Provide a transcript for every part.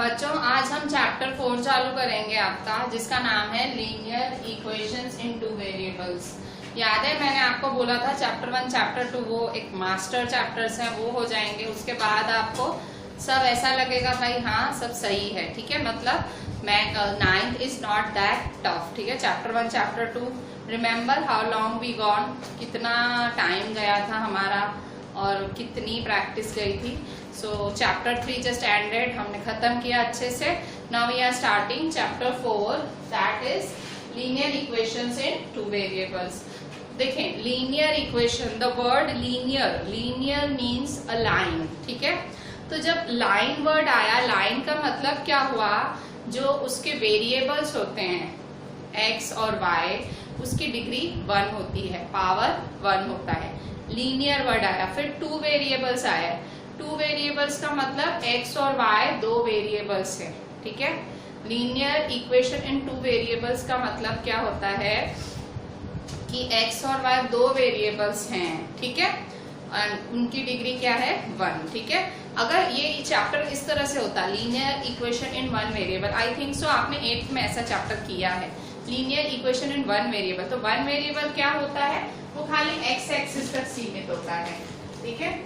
बच्चों आज हम चैप्टर 4 चालू करेंगे आपका, जिसका नाम है linear equations in two variables. याद है मैंने आपको बोला था चैप्टर 1 चैप्टर 2 वो एक मास्टर चैप्टर्स हैं, वो हो जाएंगे। उसके बाद आपको सब ऐसा लगेगा भाई हाँ सब सही है, ठीक है। मतलब मैं 9th is not that tough, ठीक है। Chapter 1 chapter 2 remember how long we gone, कितना टाइम गया था हमारा और कितनी प्रैक्टिस गई थी। सो चैप्टर 3 जस्ट एंडेड, हमने खत्म किया अच्छे से। Now we are starting chapter 4 that is linear equations in two variables. देखें linear equation, the word linear, linear means a line, ठीक है। तो जब लाइन वर्ड आया, लाइन का मतलब क्या हुआ, जो उसके वेरिएबल्स होते हैं x और y, उसकी डिग्री 1 होती है, पावर 1 होता है। लीनियर वर्ड आया, फिर 2 वेरिएबल्स आया। 2 वेरिएबल्स का मतलब x और y 2 वेरिएबल्स है, ठीक है। लीनियर इक्वेशन इन 2 वेरिएबल्स का मतलब क्या होता है कि x और y 2 वेरिएबल्स हैं, ठीक है, और उनकी डिग्री क्या है 1, ठीक है। अगर ये चैप्टर इस तरह से होता linear equation in 1 variable, I think so आपने 8th में ऐसा चैप्टर किया है, लीनियर इक्वेशन इन 1 वेरिएबल। तो 1 वेरिएबल क्या होता है, वो खाली x एक्सिस तक सीमित होता है, ठीक है।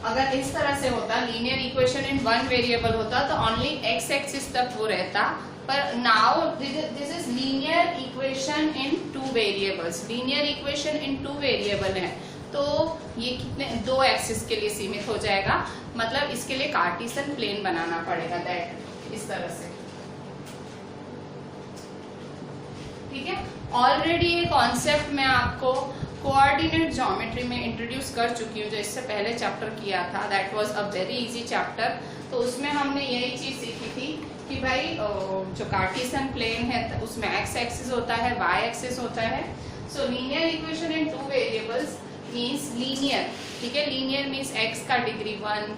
अगर इस तरह से होता लीनियर इक्वेशन इन 1 वेरिएबल होता तो ओनली x एक्सिस तक वो रहता, पर now this is linear equation in 2 variables. Linear equation in 2 variable है तो ये कितने 2 एक्सिस के लिए सीमित हो जाएगा, मतलब इसके लिए कार्टेशियन प्लेन बनाना पड़ेगा, दैट इस तरह से, ठीक है। ऑलरेडी ये कॉन्सेप्ट मैं आपको कोऑर्डिनेट ज्योमेट्री में इंट्रोड्यूस कर चुकी हूँ, जो इससे पहले चैप्टर किया था, that was a very easy chapter. तो उसमें हमने यही चीज सीखी थी कि भाई जो कार्टेशियन प्लेन है उसमें x एक्सिस होता है, y एक्सिस होता है। सो linear equation in 2 variables means linear, ठीक है। लीनियर मीन्स x का डिग्री 1,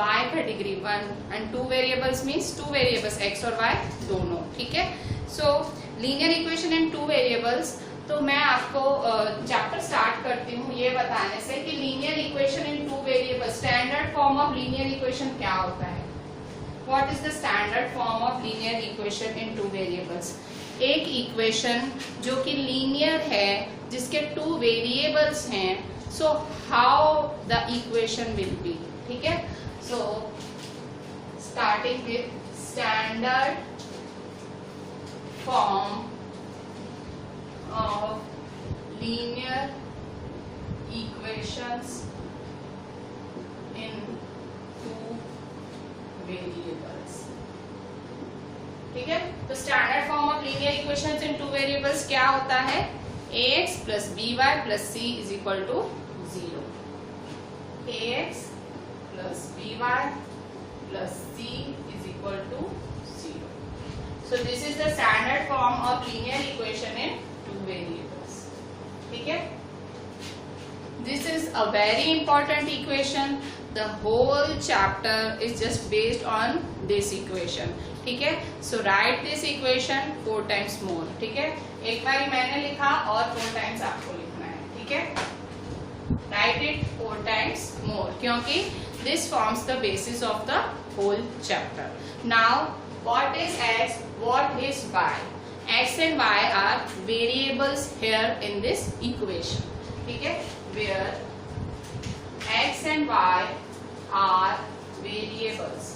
y का degree 1 and 2 variables means 2 variables x और y दोनों, ठीक है। सो लीनियर इक्वेशन इन 2 वेरिएबल्स, तो मैं आपको चैप्टर स्टार्ट करती हूँ ये बताने से कि linear equation in 2 variables, standard form of linear equation क्या होता है। What is the standard form of linear equation in 2 variables. एक इक्वेशन जो कि लीनियर है, जिसके 2 वेरिएबल्स हैं, so how the equation will be, ठीक है। So starting with standard form of linear equations in 2 variables, ठीक है। तो standard form of linear equations in 2 variables क्या होता है, ax plus by plus c is equal to 0, ax plus by plus c is equal to 0. So this is the standard form of linear equation in 2 variables, ठीक है। This is a very important equation. The whole chapter is just based on this equation, ठीक है। So write this equation 4 times more, ठीक है। एक बार मैंने लिखा और 4 times आपको लिखना है, ठीक है। Write it 4 times more, क्योंकि this forms the basis of the whole chapter. Now what is x, what is y? X and y are variables here in this equation, ठीक है, where x and y are variables.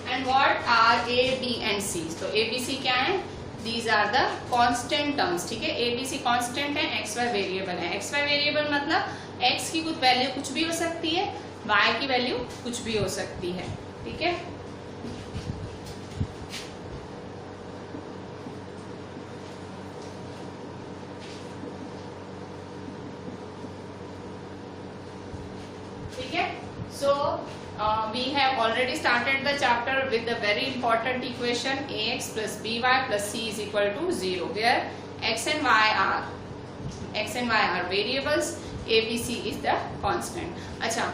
And what are a, b and c? तो a, b, c क्या है, these are the constant terms, ठीक है। a, b, c constant है, x, y variable है। x, y variable मतलब x की कुछ वैल्यू कुछ भी हो सकती है, y की वैल्यू कुछ भी हो सकती है, ठीक है। ठीक है। सो we have already started the chapter with the very important equation ax plus by plus c is equal to 0, where x and y are variables, a, b, c is the constant. अच्छा,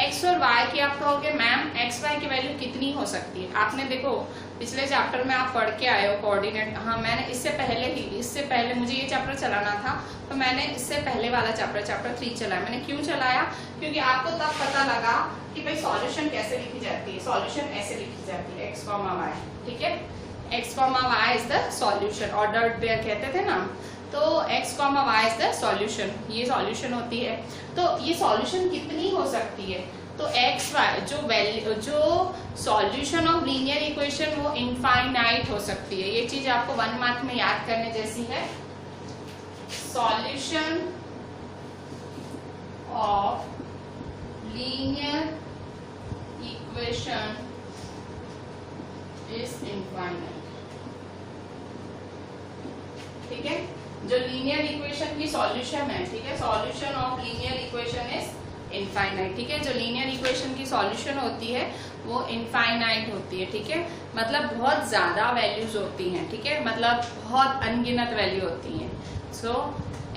x और Y की आप कहोगे ma'am x Y की value कितनी हो सकती है। आपने देखो पिछले चैप्टर में आप पढ़ के आए हो कोऑर्डिनेट। हाँ, मैंने इससे पहले मुझे ये चैप्टर चलाना था, तो मैंने इससे पहले वाला चैप्टर 3 चलाया। मैंने क्यों चलाया? क्योंकि आपको तब पता लगा कि भाई सॉल्यूशन कैसे लिखी जाती है। सॉल्यूशन ऐसे लिखी जाती है, एक्स कॉमा वाई, ठीक है। X comma y is the solution, ordered pair कहते थे ना। तो x comma y is the solution, ये सॉल्यूशन होती है। तो ये सॉल्यूशन कितनी हो सकती है? तो x y जो सॉल्यूशन ऑफ लीनियर इक्वेशन वो इनफाइनाइट हो सकती है। ये चीज आपको 1 मार्क में याद करने जैसी है। Solution of linear equation is infinite, ठीक है। जो लीनियर इक्वेशन की सॉल्यूशन है, ठीक है, solution of linear equation is infinite, ठीक है। जो लीनियर इक्वेशन की सॉल्यूशन होती है वो इनफाइनाइट होती है, ठीक है। मतलब बहुत ज्यादा वैल्यूज होती हैं, ठीक है, मतलब बहुत अनगिनत वैल्यू होती हैं। सो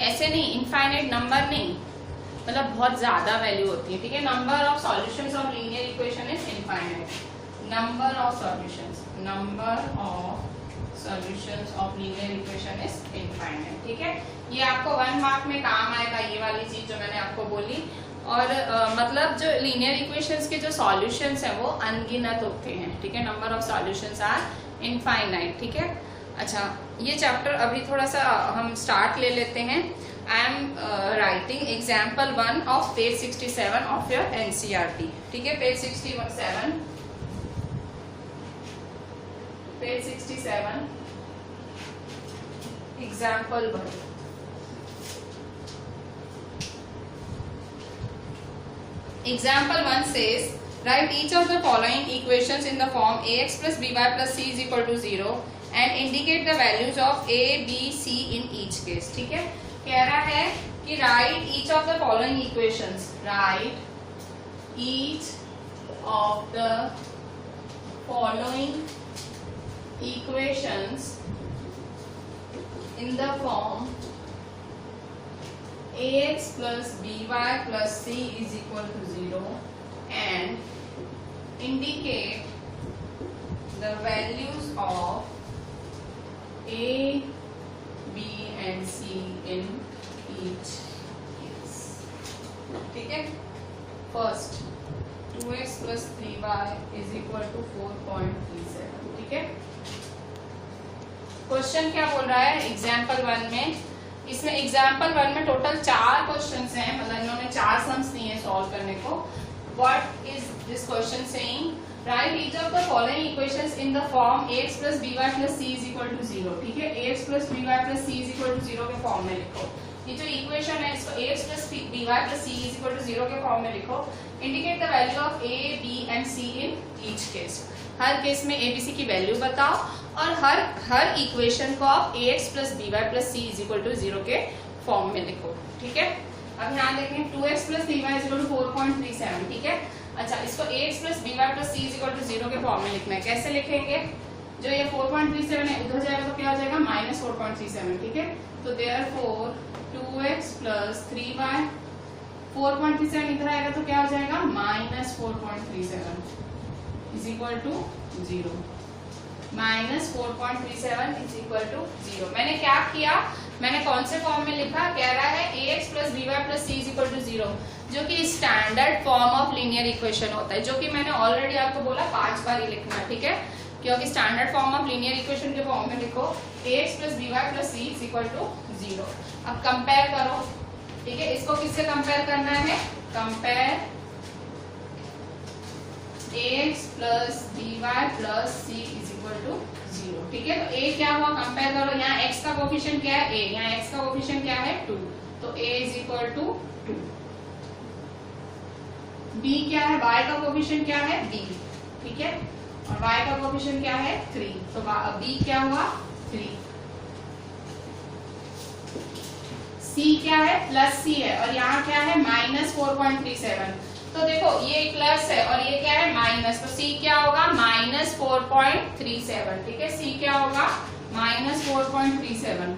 ऐसे नहीं, इनफाइनाइट नंबर नहीं, मतलब बहुत ज्यादा वैल्यू होती है, ठीक है। Number of solutions of linear equation is infinite. Number of solutions of linear equation is infinite, ठीक है। ये आपको 1 मार्क में काम आएगा, ये वाली चीज जो मैंने आपको बोली। और मतलब जो लीनियर इक्वेशंस के जो सॉल्यूशंस हैं वो अनगिनत होते हैं, ठीक है। Number of solutions are infinite, ठीक है। अच्छा, ये चैप्टर अभी थोड़ा सा हम स्टार्ट ले लेते हैं। I am writing example 1 of page 67 of your NCERT, ठीक है। Page 67 example 1. Example 1 says, write each of the following equations in the form ax plus by plus c is equal to 0 and indicate the values of a, b, c in each case, ठीक है। कह रहा है कि write each of the following equations, write each of the following equations in the form ax plus by plus c is equal to 0 and indicate the values of a, b and c in each case, ठीक है। First 2x plus 3y is equal to 4.37, ठीक है। Question क्या बोल रहा है example 1 में? इसमें एग्जाम्पल 1 में टोटल 4 क्वेश्चंस हैं, मतलब इन्होंने 4 सम्स दिए हैं सॉल्व करने को। What is this question saying? Right each of the following equations in the form ax plus by plus c is equal to 0, ठीक है। ax plus by plus c is equal to 0 के form में लिखो। ये जो equation है इसको ax plus by plus c is equal to 0 के फॉर्म में लिखो। Indicate the value of a, b and c in each case. हर केस में a, b, c की वैल्यू बताओ और हर इक्वेशन को आप ax plus by plus c is equal to 0 के फॉर्म में लिखो, ठीक है। अब यहाँ देखें 2x plus 3y is equal to 4.37, ठीक है। अच्छा, इसको ax plus by plus c is equal to 0 के फॉर्म में लिखना है। कैसे लिखेंगे? जो ये 4.37 है उधर जाएगा तो क्या हो जाएगा? माइनस 4.37, ठीक है। तो therefore 2x plus 3y 4.37 इधर आएगा तो क्या हो जाएगा? Minus 4.37 is equal to 0। Minus 4.37 is equal to 0। मैंने क्या किया? मैंने कौन से फॉर्म में लिखा? कह रहा है ax plus by plus c is equal to 0, जो कि standard form of linear equation होता है, जो कि मैंने ऑलरेडी आपको बोला 5 बार ही लिखना, ठीक है। क्योंकि standard form of linear equation के फॉर्म में लिखो ax plus by plus c is equal to 0। अब कंपेयर करो, ठीक है। इसको किससे कंपेयर करना है? Compare ax plus by plus c is equal to 0, ठीक है। तो a क्या हुआ? कंपेयर करो। यहाँ x का कोफिशिएंट क्या है? a। यहाँ x का कोफिशिएंट क्या है? 2। तो a is equal to 2। b क्या है? y का कोफिशिएंट क्या है? b, ठीक है। और y का कोफिशिएंट क्या है? 3। तो b क्या हुआ? 3। c क्या है? प्लस c है और यहाँ क्या है? माइनस 4.37। तो देखो ये प्लस है और ये क्या है? माइनस। तो c क्या होगा? माइनस 4.37, ठीक है। c क्या होगा? माइनस 4.37।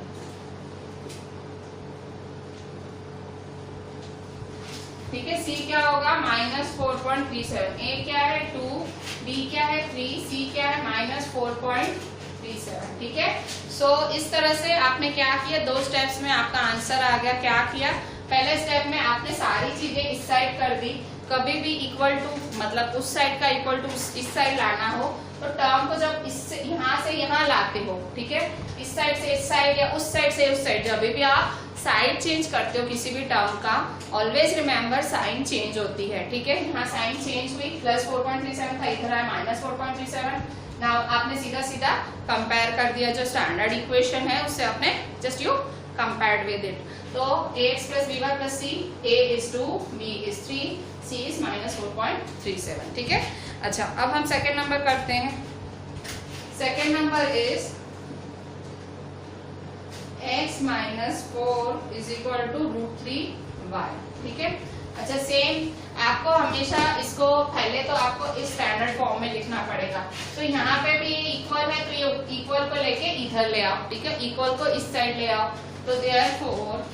ठीक है। सी क्या होगा -4.37, ए क्या है 2, बी क्या है 3, सी क्या है -4.37, ठीक है। सो इस तरह से आपने क्या किया, 2 स्टेप्स में आपका आंसर आ गया। क्या किया, पहले स्टेप में आपने सारी चीजें इस साइड कर दी। कभी भी इक्वल टू मतलब उस साइड का इक्वल टू इस साइड लाना हो तो टर्म को जब इससे यहाँ से यहाँ लाते हो, ठीक है, इस साइड से इस साइड या उस साइड से उस साइड, जब भी आप साइड चेंज करते हो किसी भी टर्म का, ऑलवेज रिमेम्बर साइन चेंज होती है, ठीक है। यहाँ साइन चेंज हुई, +4.37 था, इधर आया -4.37। नाउ आपने सीधा सीधा कंपेयर कर दिया, जो स्टैंडर्ड इक्वेशन है उससे आपने just you compared with it. तो ax + by + c, a is 2, b is 3, c is -4.37, ठीक है। अच्छा, अब हम सेकेंड नंबर करते हैं। Second number is x - 4 = √3y, ठीक है। अच्छा, सेम आपको हमेशा इसको पहले तो आपको इस स्टैंडर्ड फॉर्म में लिखना पड़ेगा। तो यहाँ पे भी इक्वल है तो ये इक्वल को लेके इधर ले आओ, ठीक है, इक्वल को इस साइड ले आओ। तो देयरफॉर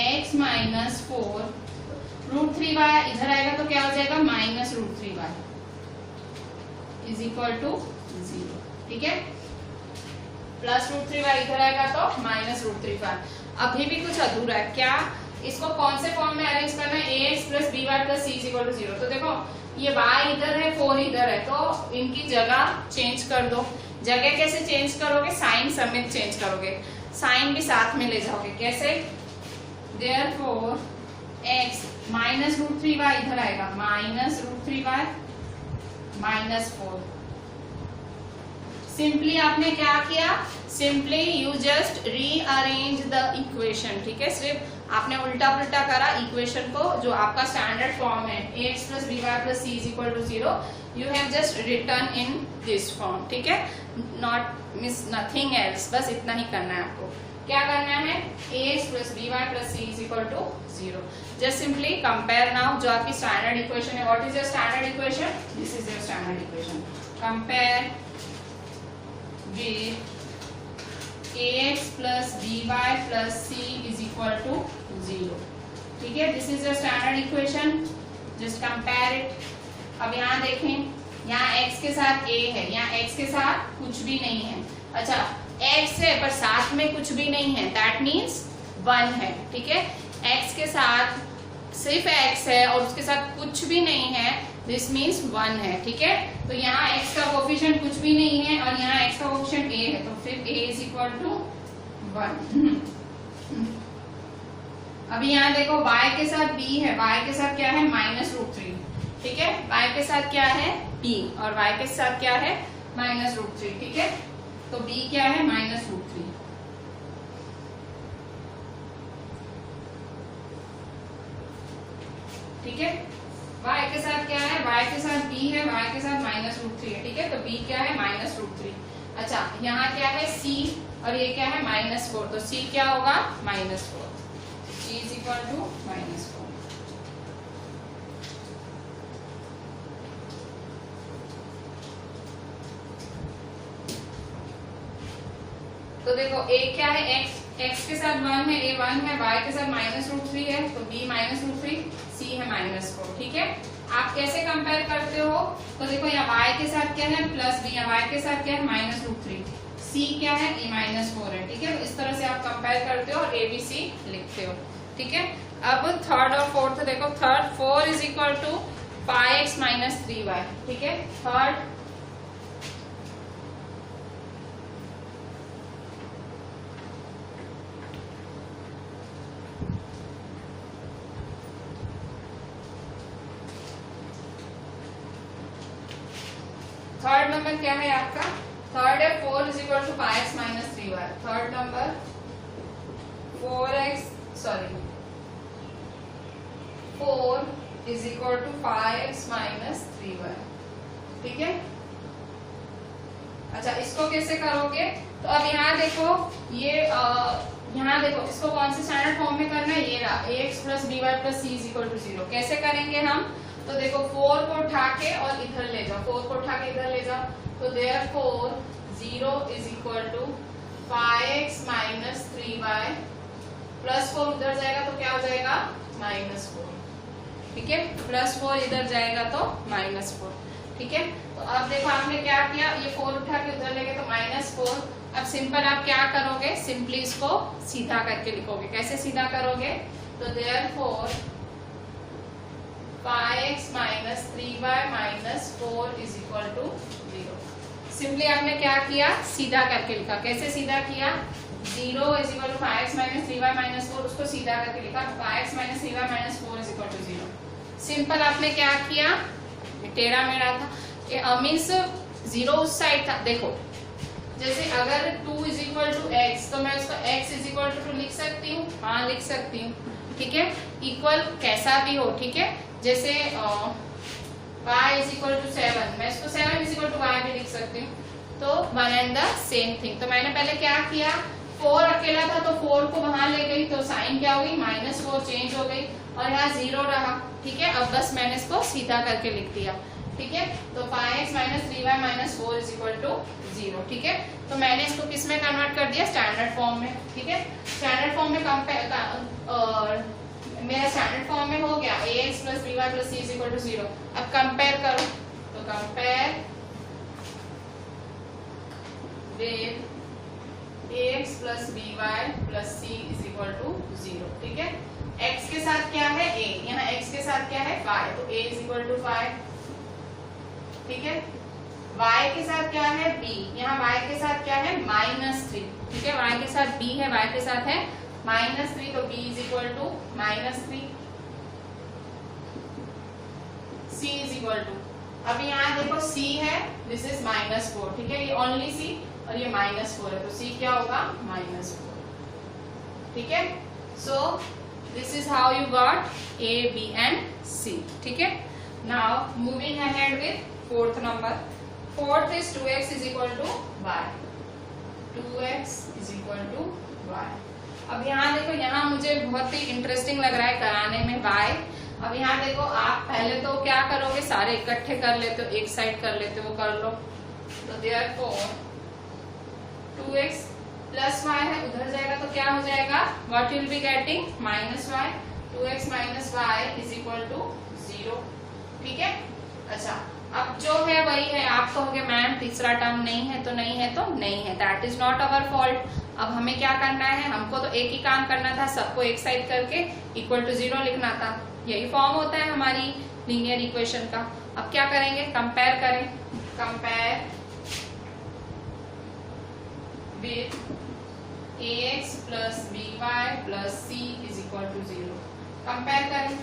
x - 4 √3y इधर आएगा तो क्या हो जाएगा -√3y = 0, ठीक है। +√3y इधर आएगा तो -√3y। अभी भी कुछ अधूरा है, क्या, इसको कौन से फॉर्म में अरेंज करना है, ax + by + c = 0। तो देखो ये y इधर है, 4 इधर है, तो इनकी जगह चेंज कर दो। जगह कैसे चेंज करोगे, साइन समेत चेंज करोगे, साइन भी साथ में ले जाओगे। कैसे, देयरफॉर x -√3y इधर आएगा -√3y -4। सिंपली आपने क्या किया, simply you just rearrange the equation, ठीक है। सिर्फ आपने उल्टा पुल्टा करा इक्वेशन को, जो आपका स्टैंडर्ड फॉर्म है ax + by + c = 0, you have just return in this form, ठीक है। नॉट मिस नथिंग एल्स, बस इतना ही करना है आपको। क्या करना है, ax + by + c = 0। Just simply compare now, जो आपकी स्टैंडर्ड इक्वेशन है। What is your standard equation, this is your standard equation. Compare with ax + by + c = 0, ठीक है। This is your standard equation, just compare it. अब यहाँ देखें, यहाँ x के साथ a है, यहाँ x के साथ कुछ भी नहीं है। अच्छा, x है पर साथ में कुछ भी नहीं है, दैट मीन्स 1 है, ठीक है। x के साथ सिर्फ x है और उसके साथ कुछ भी नहीं है, दिस मीन्स 1 है, ठीक है। तो यहाँ x का कोफिशिएंट कुछ भी नहीं है और यहाँ x का कोफिशिएंट a है, तो फिर a = 1। अभी यहाँ देखो y के साथ b है, y के साथ क्या है -√3, ठीक है। y के साथ क्या है b और y के साथ क्या है -√3, ठीक है। तो b क्या है -√3, ठीक है। y के साथ क्या है, y के साथ b है, y के साथ -√3 है, ठीक है। तो b क्या है -√3। अच्छा, यहाँ क्या है c और ये क्या है -4, तो c क्या होगा -4, c = -4। तो देखो a क्या है, x के साथ 1 है, a 1 है, y के साथ -√3 है, तो b -√3, c है -4, ठीक है। आप कैसे कंपेयर करते हो, तो देखो यहाँ y के साथ क्या है +b, y के साथ क्या है -√3, c क्या है a -4 है, ठीक है। इस तरह से आप कंपेयर करते हो और a b c लिखते हो, ठीक है। अब थर्ड और फोर्थ देखो, थर्ड 4 = 5x - 3y, ठीक है। थर्ड नंबर क्या है आपका, थर्ड है 4 = 5x - 3y। Third number 4 = 5x - 3y, ठीक है। अच्छा, इसको कैसे करोगे, तो अब यहाँ देखो, ये यहाँ देखो, इसको कौन से स्टैंडर्ड फॉर्म में करना है, ये रहा ax + by + c = 0। कैसे करेंगे हम, तो देखो 4 को उठा के और इधर ले जाओ, 4 को उठा के इधर ले जाओ, तो देयरफॉर 0 = 5x - 3y +4 उधर जाएगा तो क्या हो जाएगा -4, ठीक है, +4 इधर जाएगा तो -4, ठीक है। तो अब देखो आपने क्या किया, ये 4 उठा के उधर ले गए तो -4। अब सिंपल आप क्या करोगे, सिंपली इसको सीधा करके लिखोगे। कैसे सीधा करोगे, तो देयरफॉर 5x - 3y - 4 = 0। सिंपली आपने क्या किया, सीधा करके लिखा। कैसे सीधा किया, 0 = 5x - 3y - 4, उसको सीधा करके लिखा। 5x - 3y - 4 = 0। सिंपल आपने क्या किया, टेढ़ा मेढ़ा था, मीन्स 0 उस साइड था। देखो जैसे अगर 2 = x तो मैं उसको x = 2 लिख सकती हूँ, हाँ लिख सकती हूँ, ठीक है। इक्वल कैसा भी हो, ठीक है। जैसे y = 7, मैं इसको 7 = y भी लिख सकती हूँ। तो one and the same thing. तो मैंने पहले क्या किया, 4 अकेला था तो 4 को वहां ले गई, तो साइन क्या हो गई, -4 चेंज हो गई, और यहाँ 0 रहा, ठीक है। अब बस मैंने इसको सीधा करके लिख दिया, ठीक है। तो 5x - 3y - 4 = 0, ठीक है। तो मैंने इसको किस में कन्वर्ट कर दिया, स्टैंडर्ड फॉर्म में, ठीक है। स्टैंडर्ड फॉर्म में मेरा स्टैंडर्ड फॉर्म में हो गया ax + by + c = 0। अब कंपेयर करो, तो compare with ax + by + c = 0, ठीक है। x के साथ क्या है, a, यहाँ x के साथ क्या है, 5, तो a = 5, ठीक है। y के साथ क्या है, b, यहाँ y के साथ क्या है, -3, ठीक है। y के साथ b है, y के साथ है -3, तो b = -3, c = अब यहाँ देखो c है, दिस इज -4, ठीक है। ये ओनली c और ये -4 है, तो c क्या होगा, -4, ठीक है। So this is how you got a, b and c, ठीक है। Now moving ahead with fourth number. Fourth is 2x = y, 2x = y। अब यहाँ देखो, यहाँ मुझे बहुत ही इंटरेस्टिंग लग रहा है कराने में y। अब यहाँ देखो, आप पहले तो क्या करोगे, सारे इकट्ठे कर लेते हो, एक साइड कर लेते हो, वो कर लो। तो देयरफॉर 2x + y है, उधर जाएगा तो क्या हो जाएगा, what will be getting, -y, 2x - y = 0, ठीक है। अच्छा, अब जो है वही है। आप कहोगे मैम तीसरा टर्म नहीं है, तो नहीं है तो नहीं है, that is not our fault. अब हमें क्या करना है, हमको तो एक ही काम करना था, सबको एक साइड करके = 0 लिखना था। यही फॉर्म होता है हमारी लीनियर इक्वेशन का। अब क्या करेंगे, कंपेयर करें, compare with ax + by + c = 0। Compare करें,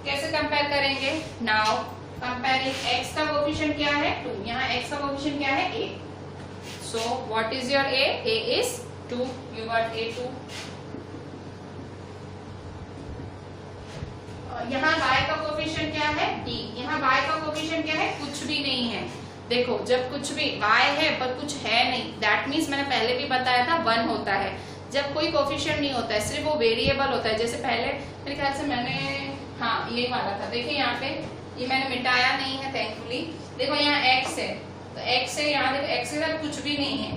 कैसे कंपेयर करेंगे, नाउ कंपेयरिंग x का कोएफिशिएंट क्या है, 2, यहाँ x का कोएफिशिएंट क्या है, a। So what is your a, a is 2, you got a 2। यहाँ y का कोएफिशिएंट क्या है, d, यहाँ y का कोएफिशिएंट क्या है, कुछ भी नहीं है। देखो जब कुछ भी y है पर कुछ है नहीं, दैट मीन्स मैंने पहले भी बताया था 1 होता है। जब कोई कोएफिशिएंट नहीं होता है, सिर्फ वो वेरिएबल होता है। जैसे पहले मेरे ख्याल से मैंने, हाँ ये वाला था, देखिए यहाँ पे, ये मैंने मिटाया नहीं है थैंकफुली। देखो यहाँ x है, तो x है, यहाँ देखो x के साथ कुछ भी नहीं है,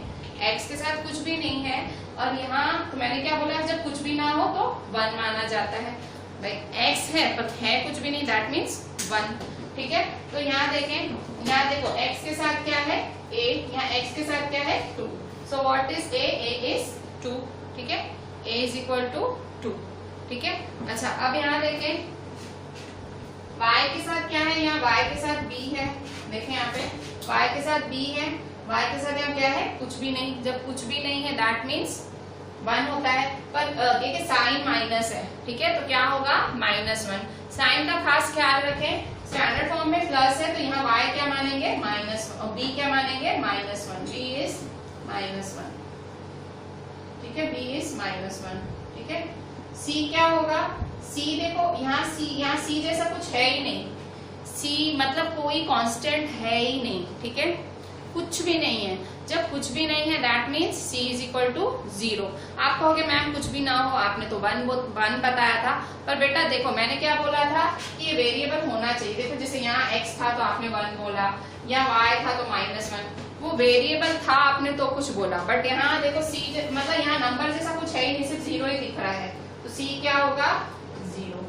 x के साथ कुछ भी नहीं है। और यहाँ तो मैंने क्या बोला, जब कुछ भी ना हो तो 1 माना जाता है। भाई x है पर है कुछ भी नहीं, दैट मीन्स 1, ठीक है। तो यहाँ देखें, यहाँ देखो x के साथ क्या है, a, यहाँ x के साथ क्या है, 2। सो what is a, a is 2, ठीक है, a = 2, ठीक है। अच्छा, अब यहाँ देखें y के साथ क्या है, यहाँ y के साथ b है, देखें यहाँ पे y के साथ b है, y के साथ यहाँ क्या है, कुछ भी नहीं। जब कुछ भी नहीं है दैट मीन्स 1 होता है, पर देखिए साइन माइनस है, ठीक है, तो क्या होगा, -1। साइन का खास ख्याल रखें, स्टैंडर्ड फॉर्म में प्लस है तो यहाँ y क्या मानेंगे, -1, और b क्या मानेंगे, -1, b is -1, ठीक है, b is -1, ठीक है। c क्या होगा, c देखो यहाँ c जैसा कुछ है ही नहीं, c मतलब कोई कांस्टेंट है ही नहीं, ठीक है, कुछ भी नहीं है। जब कुछ भी नहीं है दैट मीन्स c = 0। आप कहोगे मैम कुछ भी ना हो, आपने तो 1 बताया था, पर बेटा देखो मैंने क्या बोला था कि ये वेरिएबल होना चाहिए। देखो जैसे यहाँ x था तो आपने 1 बोला, यहाँ y था तो -1, वो वेरिएबल था आपने तो कुछ बोला, बट यहाँ देखो c मतलब यहाँ नंबर जैसा कुछ है ही नहीं, सिर्फ 0 ही दिख रहा है, तो c क्या होगा, 0,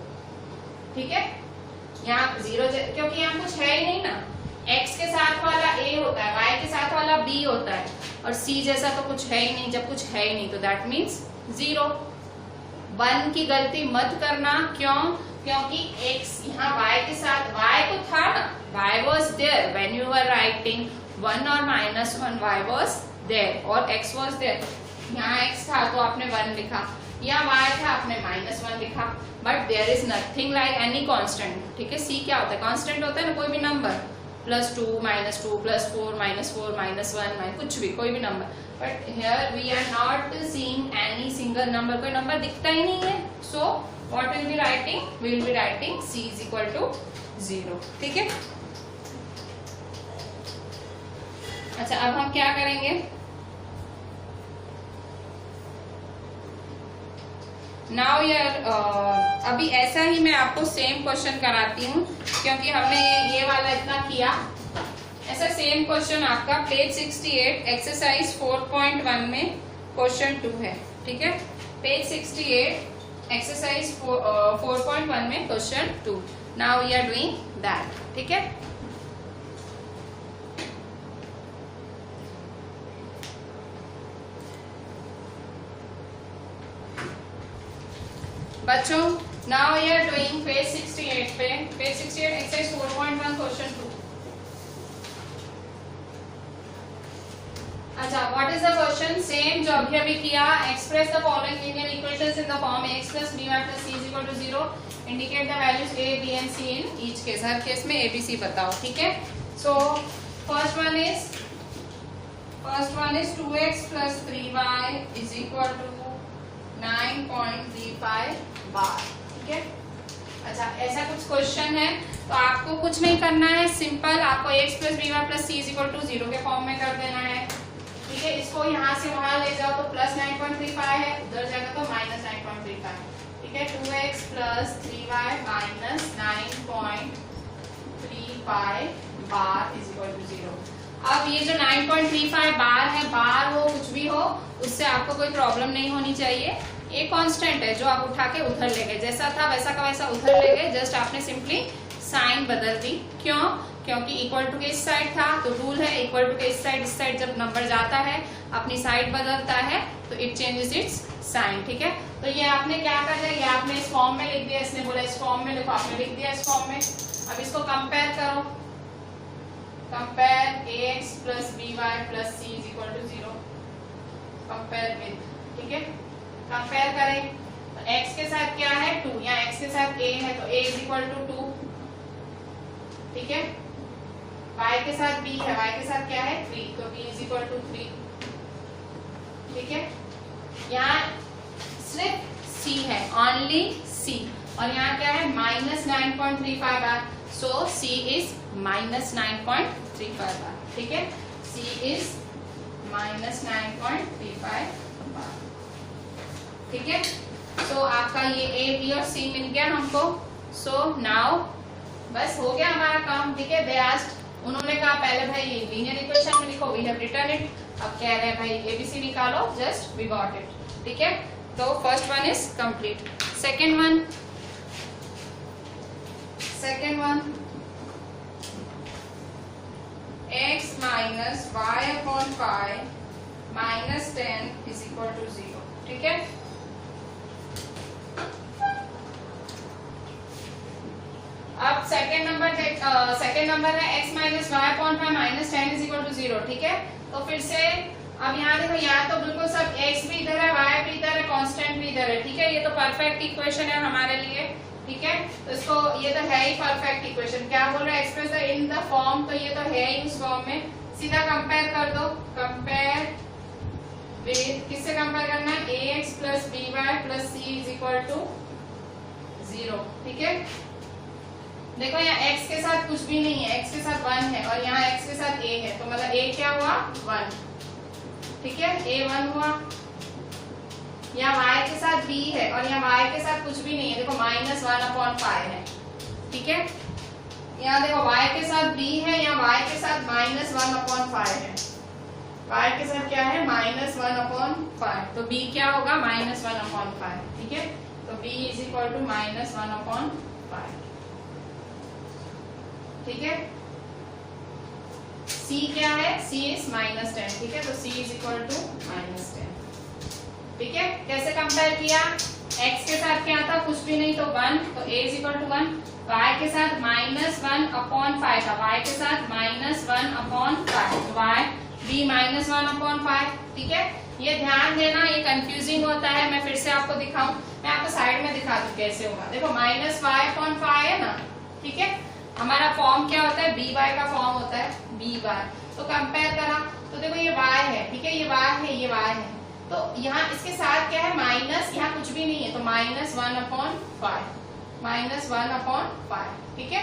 ठीक है, यहाँ 0 क्योंकि यहाँ कुछ है ही नहीं ना, x के साथ वाला a होता है, y के साथ वाला b होता है, और c जैसा तो कुछ है ही नहीं। जब कुछ है ही नहीं तो दैट मीन्स 0। 1 की गलती मत करना, क्यों? क्योंकि x यहाँ y के साथ, y तो था ना, y was there when you were writing 1 or -1, y was there और x was there। यहाँ x था तो आपने 1 लिखा, या y था आपने -1 लिखा, but there is nothing like any constant. ठीक है, c क्या होता है? कांस्टेंट होता है ना, कोई भी नंबर, +2, -2, +4, -4, -1, कुछ भी, कोई भी number. But here we are not seeing any single number, कोई नंबर दिखता ही नहीं है। So what will be writing? We will be writing c is equal to 0। ठीक है, अच्छा अब हम क्या करेंगे? नाउ यार अभी ऐसा ही मैं आपको सेम क्वेश्चन कराती हूँ, क्योंकि हमने ये वाला इतना किया। ऐसा सेम क्वेश्चन आपका पेज 68 एक्सरसाइज 4.1 में क्वेश्चन 2 है। ठीक है, पेज 68 एक्सरसाइज 4.1 में question 2। Now we are doing that. ठीक है, बच्चों now we are doing page 68 पे, पेज 68 एक्सरसाइज 4.1 क्वेश्चन 2। अच्छा, what is the question? Same जो अभी अभी किया, express the following linear equations in the form x + by + c = 0, indicate the values a, b and c in each case. हर case में a, b, c बताओ। ठीक है, so first one is 2x + 3y = 9.35 बार। ठीक है, अच्छा ऐसा कुछ क्वेश्चन है तो आपको कुछ नहीं करना है, सिंपल आपको x + by + c = 0 के फॉर्म में कर देना है। ठीक है, इसको यहाँ से वहां ले जाओ तो +9.35 है, उधर जाएगा तो -9.35। ठीक है, 2x + 3y - 9.35 बार = 0। अब ये जो 9.35 बार है, बार हो कुछ भी हो, उससे आपको कोई प्रॉब्लम नहीं होनी चाहिए। ये कांस्टेंट है जो आप उठा के उधर ले गए, जैसा था वैसा का वैसा उधर ले गए, जस्ट आपने सिंपली साइन बदल दी। क्यों? क्योंकि इक्वल टू के इस साइड था, तो रूल है इक्वल टू के इस साइड जब नंबर जाता है अपनी साइड बदलता है तो इट चेंजेस इट्स साइन। ठीक है, तो ये आपने क्या कर दिया, ये आपने इस फॉर्म में लिख दिया, इसने बोला इस फॉर्म में लिखो, आपने लिख दिया इस फॉर्म में। अब इसको कंपेयर करो, compare ax + by + c = 0, compare with. ठीक है, कंपेयर करें तो x के साथ क्या है 2, या x के साथ a है तो a = 2। ठीक है, y के साथ b है, y के साथ क्या है 3, तो b = 3। ठीक है, यहाँ सिर्फ c है, ओनली c, और यहाँ क्या है -9.35 बार, सो c इज -9.35 बार। ठीक है, c इज -9.35 बार। ठीक है, सो आपका ये a, b और c मिल गया हमको। सो नाउ बस हो गया हमारा काम। ठीक है, दे आस्क्ड, उन्होंने कहा पहले भाई लीनियर इक्वेशन में लिखो, वी हैव रिटन इट। अब कह रहे हैं भाई एबीसी निकालो, जस्ट वी गॉट इट। ठीक है, तो first one is complete. Second one x - y/5 - 10 = 0। ठीक है, अब सेकेंड नंबर है x - y/5 - 10 = 0। ठीक है, तो फिर से अब यहाँ देखो, यहाँ तो बिल्कुल सब x भी इधर है, y भी इधर है, कांस्टेंट भी इधर है। ठीक है, ये तो परफेक्ट इक्वेशन है हमारे लिए। ठीक है, तो इसको, ये तो है ही परफेक्ट इक्वेशन। क्या बोल रहा है? एक्सप्रेस इन द फॉर्म, तो ये तो है ही उस फॉर्म में। सीधा कंपेयर कर दो, कंपेयर विद, किससे कंपेयर करना है? ax + by + c = 0। ठीक है, देखो यहाँ x के साथ कुछ भी नहीं है, x के साथ 1 है, और यहाँ x के साथ a है, तो मतलब a क्या हुआ 1। ठीक है, a 1 हुआ। यहाँ y के साथ b है, और यहाँ y के साथ कुछ भी नहीं है, देखो -1/5 है। ठीक है, यहाँ देखो y के साथ b है, यहाँ y के साथ -1/5 है, y के साथ क्या है -1/5, तो b क्या होगा -1/5। ठीक है, तो b = -1/5। ठीक है। c क्या है, c इज -10, ठीक है, तो c इज इक्वल टू -10, ठीक है। कैसे कंपेयर किया, x के साथ क्या था, कुछ भी नहीं तो 1, तो a is equal to 1, y के साथ -1/5 था, y के साथ -1/5, तो y b -1/5, ठीक है। ये ध्यान देना, ये कंफ्यूजिंग होता है, मैं फिर से आपको दिखाऊं, मैं आपको साइड में दिखा दूं कैसे होगा। देखो -y/5 है ना, ठीक है, हमारा फॉर्म क्या होता है, by का फॉर्म होता है by, तो कंपेयर करा तो देखो ये y है, ठीक है, ये y है, ये y है, तो यहाँ इसके साथ क्या है माइनस, यहाँ कुछ भी नहीं है, तो -1/5, ठीक है।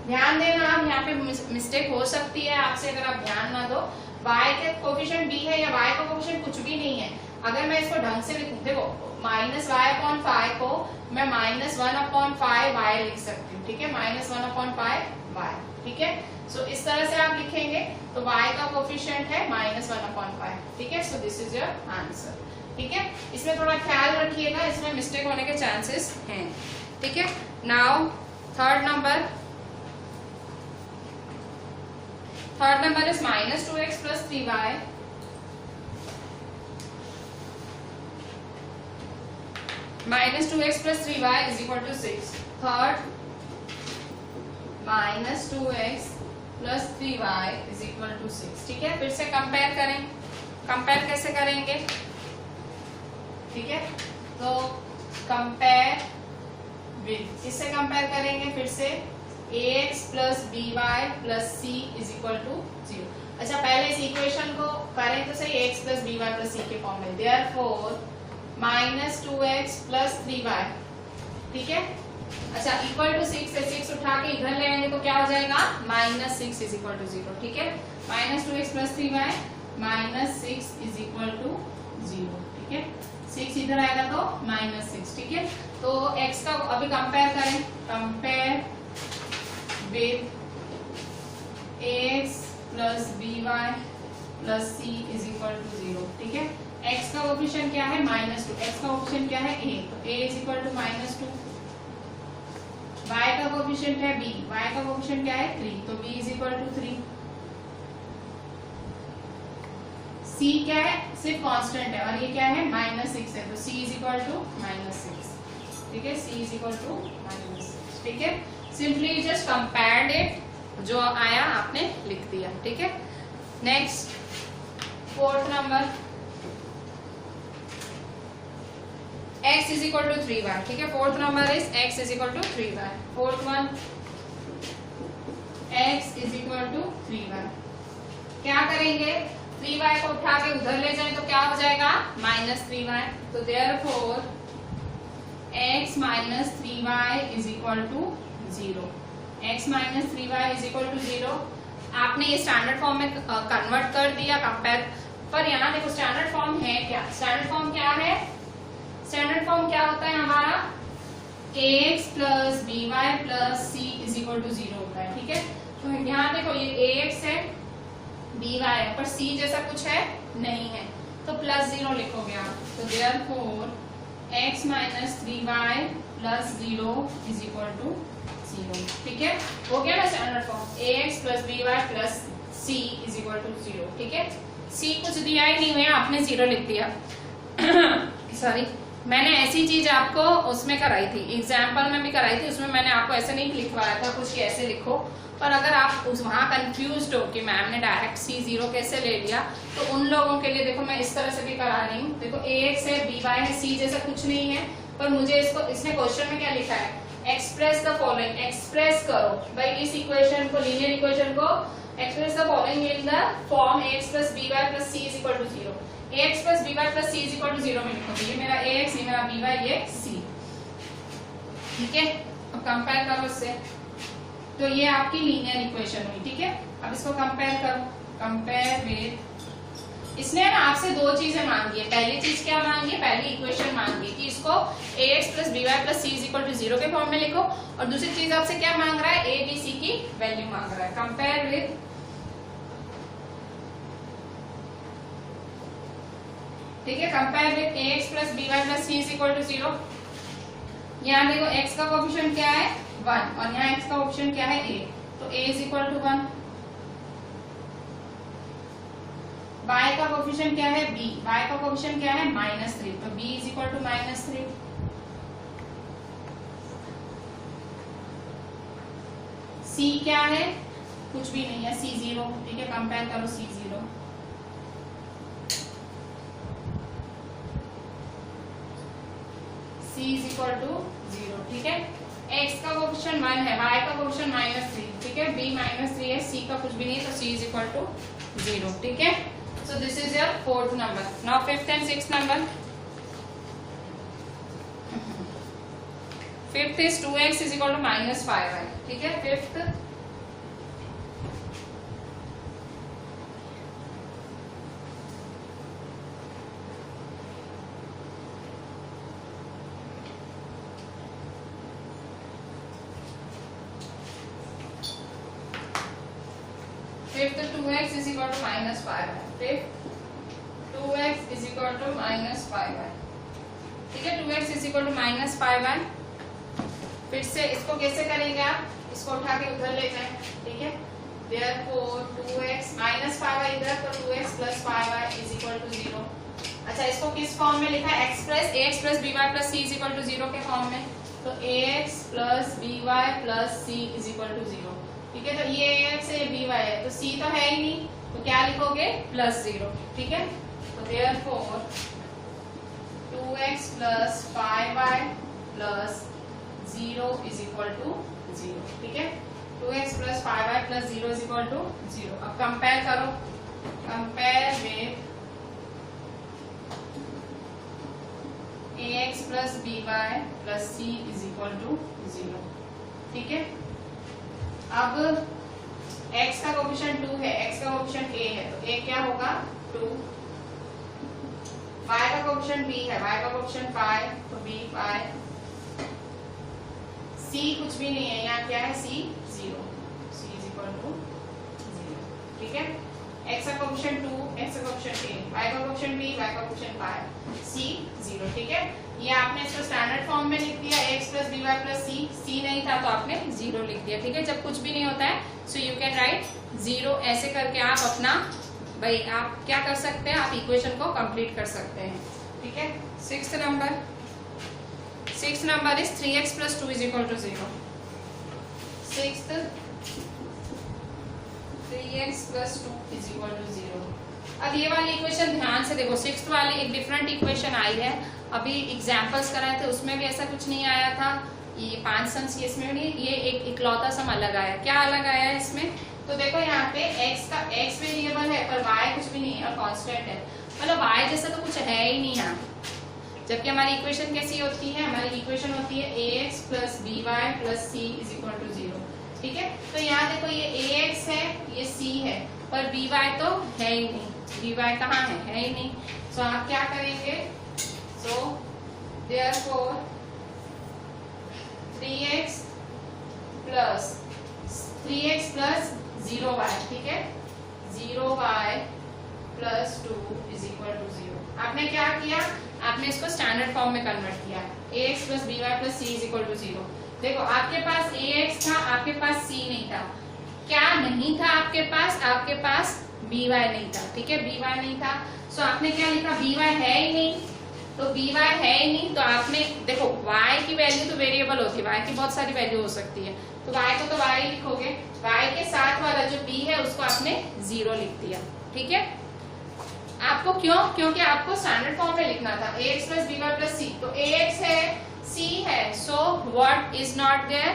ध्यान देना, आप यहाँ पे मिस्टेक हो सकती है आपसे अगर आप ध्यान ना दो। y के कोफिशिएंट b है या y का कोफिशिएंट कुछ भी नहीं है, अगर मैं इसको ढंग से लिखूं, देखो -y/5 को मैं -1/5y लिख सकती हूँ, ठीक है, -1/5y, ठीक है। सो इस तरह से आप लिखेंगे, तो y का कोफिशिएंट है -1/5, ठीक है। So this is your answer, ठीक है। इसमें थोड़ा ख्याल रखिएगा, इसमें मिस्टेक होने के चांसेस हैं, ठीक है। Now third number is -2x plus 3y -2x plus 3y is equal to 6. Third, -2x plus 3y is equal to 6, ठीक है। फिर से कंपेयर करें, कंपेयर कैसे करेंगे, ठीक है, तो कंपेयर विद, इससे कंपेयर करेंगे फिर से ax plus by plus c is equal to 0। अच्छा, पहले इस इक्वेशन को करें तो सही, ax plus by plus c के फॉर्म में, therefore -2x plus 3y, ठीक है। अच्छा, इक्वल टू 6 से 6 उठा के इधर ले आएंगे तो क्या हो जाएगा, -6 is equal to 0, ठीक है। -2x plus 3y -6 is equal to 0, ठीक है। 6 इधर आएगा तो -6, ठीक है। तो x का अभी कंपेयर करें, compare with ax plus by plus c is equal to 0, ठीक है। x का कोफिशिएंट क्या है, -2, x का कोफिशिएंट क्या है, a, तो a is equal to -2, y का कोफिशिएंट है b, y का कोफिशिएंट क्या है 3, तो b is equal to 3, c क्या है, सिर्फ कांस्टेंट है और ये क्या है -6 है, तो c is equal to -6, ठीक है, c is equal to -6, ठीक है। सिंपली जस्ट कंपेयर्ड इट, जो आया आपने लिख दिया, ठीक है। Next fourth number, x is equal to 3y, ठीक है। Fourth number is x is equal to 3y, fourth one x is equal to 3y। क्या करेंगे, 3y को उठा के उधर ले जाएं तो क्या हो जाएगा, -3y, तो therefore x minus 3y is equal to 0, x minus 3y is equal to 0। आपने ये स्टैंडर्ड फॉर्म में कन्वर्ट कर दिया कंपेयर, पर यहाँ देखो स्टैंडर्ड फॉर्म है क्या, स्टैंडर्ड फॉर्म क्या है, स्टैंडर्ड फॉर्म क्या होता है हमारा, ax plus by plus c is equal to 0 होता है, ठीक है। तो यहाँ देखो ये ax है, by है, पर c जैसा कुछ है नहीं है, तो +0 लिखोगे आप, तो therefore x minus 3y plus 0 is equal to 0, ठीक है। हो गया ना standard form, ax plus by plus c is equal to 0, ठीक है। c कुछ दिया ही नहीं हुआ, आपने 0 लिख दिया सॉरी, मैंने ऐसी चीज आपको उसमें कराई थी, एग्जाम्पल में भी कराई थी, उसमें मैंने आपको ऐसे नहीं लिखवाया था कुछ कि ऐसे लिखो, पर अगर आप उस वहां कंफ्यूज हो कि मैम ने डायरेक्ट c0 कैसे ले लिया, तो उन लोगों के लिए देखो मैं इस तरह से भी करा रही हूँ। देखो ax है, by है, c जैसा कुछ नहीं है, पर मुझे इसको, इसने क्वेश्चन में क्या लिखा है, एक्सप्रेस द फॉलोइंग, एक्सप्रेस करो भाई इस इक्वेशन को, लीनियर इक्वेशन को express the following in the form ax plus by plus c is equal to 0, ax plus by plus c is equal to 0 में लिखो, ये मेरा ax, ये मेरा by, ये c, ठीक है। अब कंपेयर करो इससे, तो ये आपकी लीनियर इक्वेशन हुई, ठीक है। अब इसको कंपेयर करो, कंपेयर विद, इसने ना आपसे दो चीजें मांगी है, पहली चीज क्या मांगी है, पहली इक्वेशन मांगी कि इसको ax plus by plus c is equal to 0 के फॉर्म में लिखो, और दूसरी चीज आपसे क्या मांग रहा है, a b c की वैल्यू मांग रहा है। कंपेयर विद, ठीक है, compare with ax plus by plus c is equal to 0। यहाँ देखो x का कोफिशिएंट क्या है 1 और यहाँ x का ऑप्शन क्या है a, तो a is equal to 1। y का कोफिशिएंट क्या है b, y का कोफिशिएंट क्या है -3, तो b is equal to -3। c क्या है, कुछ भी नहीं है, c 0, ठीक है, कंपेयर करो c 0, c is equal to 0, ठीक है। x का कोफिशिएंट 1 है, y का कोफिशिएंट -3, ठीक है, b -3 है, c का कुछ भी नहीं है, तो c इज इक्वल टू 0, ठीक है। So this is your fourth number. Now fifth and sixth number. Fifth is 2x is equal to -5y, ठीक है। Fifth fifth 2x is equal to -5y, fifth 2x is equal to -5y, ठीक है। 2x is equal to -5y। फिर से इसको कैसे करेंगे आप, इसको उठा के उधर ले जाएं, ठीक है। Therefore 2x -5y इधर, तो 2x + 5y is equal to 0। अच्छा, इसको किस फॉर्म में लिखा है, express ax + by + c is equal to 0 के फॉर्म में, तो ax + by + c is equal to 0, ठीक है। तो ये ax है, ये by है, तो c तो है ही नहीं, तो क्या लिखोगे +0, ठीक है। तो therefore 2x + 5y + 0 is equal to 0, ठीक है। 2x + 5y + 0 is equal to 0। अब कंपेयर करो, compare with ax + by + c is equal to 0, ठीक है। अब x का कोफिशिएंट 2 है, x का कोफिशिएंट a है, तो a क्या होगा 2, y का कोफिशिएंट b है, y का कोफिशिएंट 5, तो b 5, c कुछ भी नहीं है, यहाँ क्या है c 0, c is equal to 0, ठीक है। x का कोफिशिएंट 2, x का कोफिशिएंट a, y का कोफिशिएंट b, y का कोफिशिएंट 5, c 0, ठीक है। ये आपने इसको स्टैंडर्ड फॉर्म में लिख दिया, x + by + c नहीं था तो आपने 0 लिख दिया, ठीक है। जब कुछ भी नहीं होता है सो यू कैन राइट 0, ऐसे करके आप अपना भाई आप क्या कर सकते हैं, आप इक्वेशन को कंप्लीट कर सकते हैं, ठीक है। Sixth number is 3x + 2 is equal to 0। Sixth 3x + 2 is equal to 0। अब ये वाली इक्वेशन ध्यान से देखो, सिक्स्थ वाली एक डिफरेंट इक्वेशन आई है, अभी एग्जाम्पल्स कराए थे उसमें भी ऐसा कुछ नहीं आया था, ये 5 सम्स की इसमें नहीं, ये एक इकलौता सम अलग आया। क्या अलग आया है इसमें, तो देखो यहाँ पे x वेरिएबल है पर y कुछ भी नहीं है और कांस्टेंट है, मतलब y जैसा तो कुछ है ही नहीं यहाँ। जबकि हमारी इक्वेशन कैसी होती है, हमारी इक्वेशन होती है ax + by + c is equal to 0, ठीक है। तो यहाँ देखो ये ax है, ये c है, पर by तो है ही नहीं, by कहाँ है ही नहीं। तो आप क्या करेंगे, so therefore 3x plus 0y, ठीक है, 0y + 2 is equal to 0। आपने क्या किया, आपने इसको स्टैंडर्ड फॉर्म में कन्वर्ट किया, ax + by + c is equal to 0। देखो आपके पास ax था, आपके पास c नहीं था, क्या नहीं था आपके पास by नहीं था, ठीक है, by नहीं था। सो आपने क्या लिखा, by है ही नहीं, तो by है ही नहीं, तो आपने देखो y की वैल्यू तो वेरिएबल होती है, y की बहुत सारी वैल्यू हो सकती है, तो y को तो y लिखोगे, y के साथ वाला जो b है उसको आपने 0 लिख दिया, ठीक है। आपको क्यों, क्योंकि आपको स्टैंडर्ड फॉर्म में लिखना था ax + by + c, तो ax है, c है, so what is not there,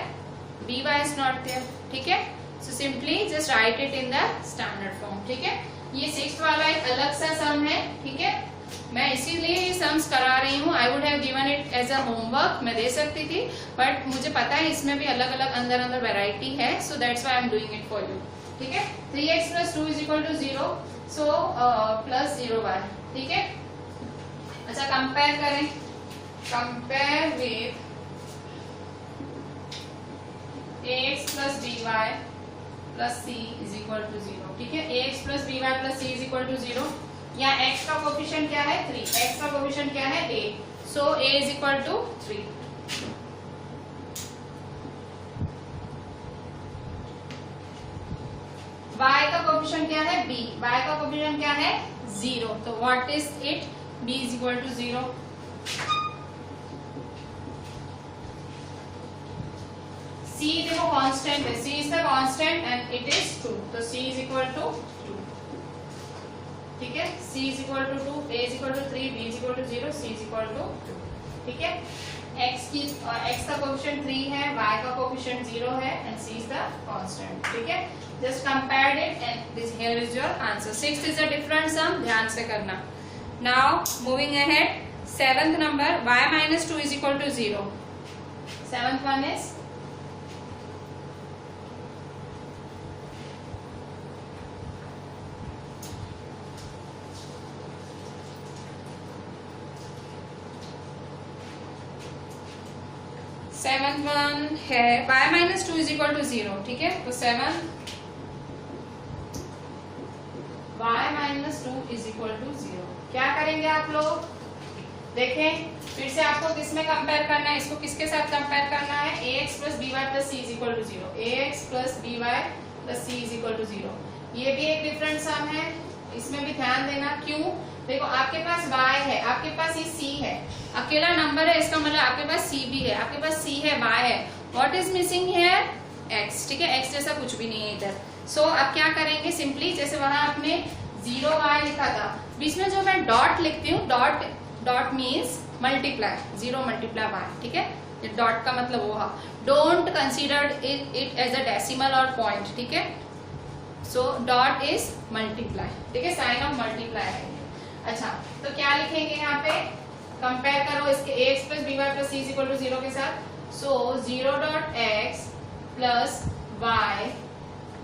by is not there, ठीक है। So simply just write it in the standard form, ठीक है। ये सिक्स्थ वाला एक अलग सा सम है, ठीक है, मैं इसीलिए ये सम्स करा रही हूँ। I would have given it as a homework, मैं दे सकती थी, बट मुझे पता है इसमें भी अलग अलग अंदर वैरायटी है, so that's why I am doing it for you, ठीक है। 3x + 2 is equal to 0, so +0y, ठीक है। अच्छा कंपेयर करें, compare with ax + by + c is equal to 0, ठीक है। ax + by + c is equal to 0। यहाँ x का कोफिशिएंट क्या है 3, x का कोफिशिएंट क्या है a, so a is equal to 3। Coefficient क्या है b, y का कोफिशिएंट क्या है 0, तो what is it, b is equal to 0। c देखो कांस्टेंट है, c is the constant and it is 2, तो c इज इक्वल टू 2, ठीक है। c is equal to 2, a is equal to 3, b is equal to 0, c is equal to 2, ठीक है। x का coefficient 3 है, y का coefficient 0 है and c is the constant, ठीक है। Just compared it and this here is your answer. 6th is a different sum, ध्यान से करना। Now moving ahead, 7th number, y minus 2 is equal to 0। 7th one is seventh one है y minus 2 is equal to 0, ठीक है। तो 7 y minus 2 is equal to 0, क्या करेंगे आप लोग, देखें फिर से आपको किसमें कंपेयर करना है, इसको किसके साथ कंपेयर करना है, ax plus by plus c is equal to 0, ax plus by plus c is equal to 0। ये भी एक डिफरेंट सम है, इसमें भी ध्यान देना। क्यों, देखो आपके पास y है, आपके पास ये c है, अकेला नंबर है, इसका मतलब आपके पास c भी है, आपके पास c है, y है, what is missing here x, ठीक है। x जैसा कुछ भी नहीं है इधर। सो अब क्या करेंगे, सिंपली जैसे वहां आपने 0y लिखा था, बीच में जो मैं डॉट लिखती हूँ, dot means multiply, 0 multiply y, ठीक है। डॉट का मतलब वो है, don't consider it as a decimal और पॉइंट, ठीक है। सो डॉट इज मल्टीप्लाई, ठीक है, साइन ऑफ मल्टीप्लाई है। अच्छा, तो क्या लिखेंगे यहाँ पे, कंपेयर करो इसके ax plus by plus c is equal to 0 के साथ। सो 0 dot x plus y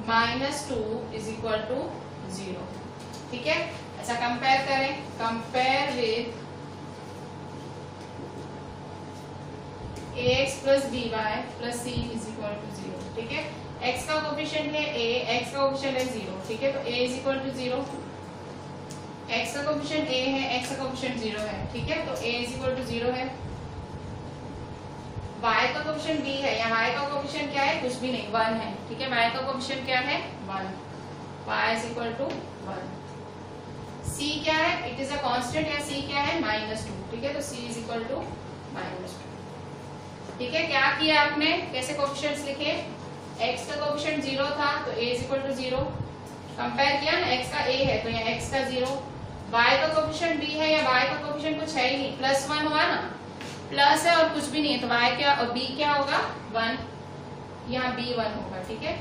minus 2 is equal to 0, ठीक है। अच्छा, कंपेयर करें, compare with ax plus by plus c is equal to 0, ठीक है। x का कोफिशिएंट है a, x का कोफिशिएंट है 0, ठीक है, तो a is equal to 0, x का कोफिशिएंट a है, x का कोफिशिएंट 0 है, ठीक है, तो a इज इक्वल टू 0 है। y का कोफिशिएंट b है, यहाँ y का कोफिशिएंट क्या है, कुछ भी नहीं, 1 है, ठीक है। y का कोफिशिएंट क्या है 1, y is equal to 1। c क्या है, इट इज अ कांस्टेंट, या c क्या है -2, ठीक है, तो c इज इक्वल टू -2, ठीक है। क्या किया आपने, कैसे कोफिशिएंट्स लिखे, x का कोफिशिएंट 0 था तो a is equal to 0, compare किया ना, x का a है तो यहाँ x का 0, y का कोफिशिएंट b है, या y का कोफिशिएंट कुछ है ही नहीं, +1 हुआ ना, प्लस है और कुछ भी नहीं है, तो y क्या और b क्या होगा 1, यहाँ b 1 होगा, ठीक है,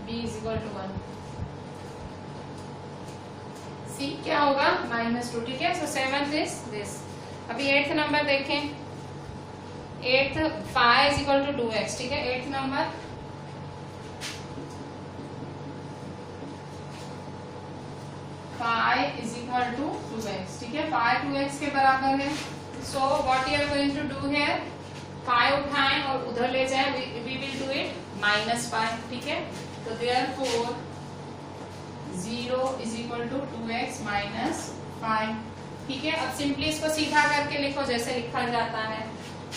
b is equal to 1, c क्या होगा -2, ठीक है। So 7th is this. अभी 8th नंबर देखें, 8th phi is equal to 2x, ठीक है। 8th number, phi is equal to 2x, ठीक है, phi 2x के बराबर है। So what you are going to do here, phi उठाएं और उधर ले जाएं, we will do it -phi, ठीक है। तो therefore 0 is equal to 2x minus 5, ठीक है। अब सिंपली इसको सीधा करके लिखो जैसे लिखा जाता है,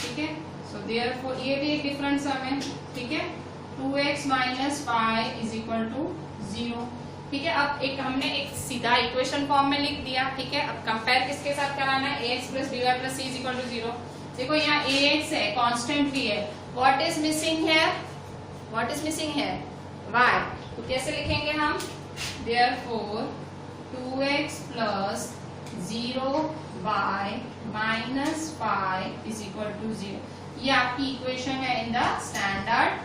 ठीक है। सो देयरफॉर ये भी एक डिफरेंट सम है, ठीक है, 2x minus 5 is equal to 0, ठीक है। अब एक हमने एक सीधा इक्वेशन फॉर्म में लिख दिया, ठीक है। अब कंपेयर किसके साथ कराना है, ax plus by plus c is equal to 0। देखो यहाँ ax है, कांस्टेंट भी है, what is missing here, what is missing here y, तो कैसे लिखेंगे हम, therefore 2x plus 0y minus 5 is equal to 0, ये आपकी इक्वेशन है in the standard